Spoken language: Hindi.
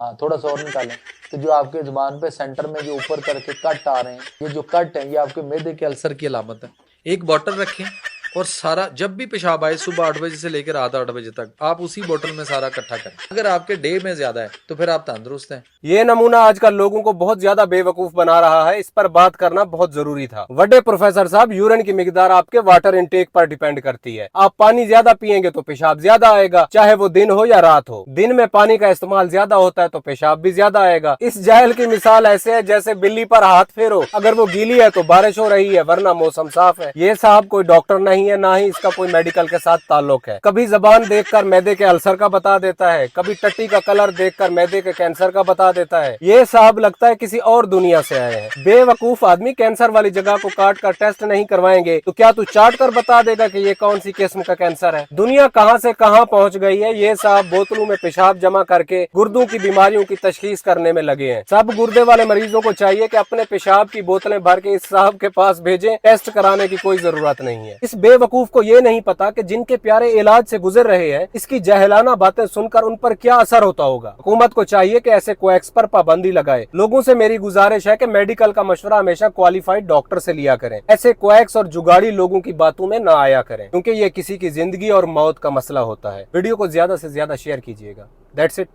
हाँ, थोड़ा सा और निकालें। तो जो आपके जुबान पे सेंटर में जो ऊपर करके कट आ रहे हैं, ये जो कट है ये आपके मैदे के अल्सर की अलामत है। एक बॉटल रखें और सारा जब भी पेशाब आए सुबह 8 बजे से लेकर रात 8 बजे तक आप उसी बोतल में सारा इकट्ठा करें। अगर आपके डे में ज्यादा है तो फिर आप तंदुरुस्त हैं। ये नमूना आजकल लोगों को बहुत ज्यादा बेवकूफ बना रहा है, इस पर बात करना बहुत जरूरी था। बड़े प्रोफेसर साहब, यूरिन की मिकदार आपके वाटर इनटेक पर डिपेंड करती है। आप पानी ज्यादा पिएंगे तो पेशाब ज्यादा आएगा, चाहे वो दिन हो या रात हो। दिन में पानी का इस्तेमाल ज्यादा होता है तो पेशाब भी ज्यादा आएगा। इस जहल की मिसाल ऐसे है जैसे बिल्ली पर हाथ फेरो, अगर वो गीली है तो बारिश हो रही है वरना मौसम साफ है। ये साहब कोई डॉक्टर नहीं है, ना ही इसका कोई मेडिकल के साथ ताल्लुक है। कभी जबान देखकर मैदे के अल्सर का बता देता है, कभी टट्टी का कलर देखकर मैदे के कैंसर का बता देता है। ये साहब लगता है किसी और दुनिया से आए हैं। बेवकूफ आदमी, कैंसर वाली जगह को काट कर टेस्ट नहीं करवाएंगे तो क्या तू चाट कर बता देगा कि ये कौन सी किस्म का कैंसर है? दुनिया कहां से कहां पहुंच गई है। ये साहब बोतलों में पेशाब जमा करके गुर्दों की बीमारियों की तशखीस करने में लगे हैं। सब गुर्दे वाले मरीजों को चाहिए कि अपने पेशाब की बोतलें भर के इस साहब के पास भेजें, टेस्ट कराने की कोई जरूरत नहीं है। इस बेवकूफ को ये नहीं पता कि जिनके प्यारे इलाज से गुजर रहे हैं, इसकी जहलाना बातें सुनकर उन पर क्या असर होता होगा। हुकूमत को चाहिए कि ऐसे क्वैक्स पर पाबंदी लगाए। लोगों से मेरी गुजारिश है कि मेडिकल का मशवरा हमेशा क्वालिफाइड डॉक्टर से लिया करें। ऐसे क्वैक्स और जुगाड़ी लोगों की बातों में ना आया करें, क्योंकि ये किसी की जिंदगी और मौत का मसला होता है। वीडियो को ज्यादा से ज्यादा शेयर कीजिएगा। That's it.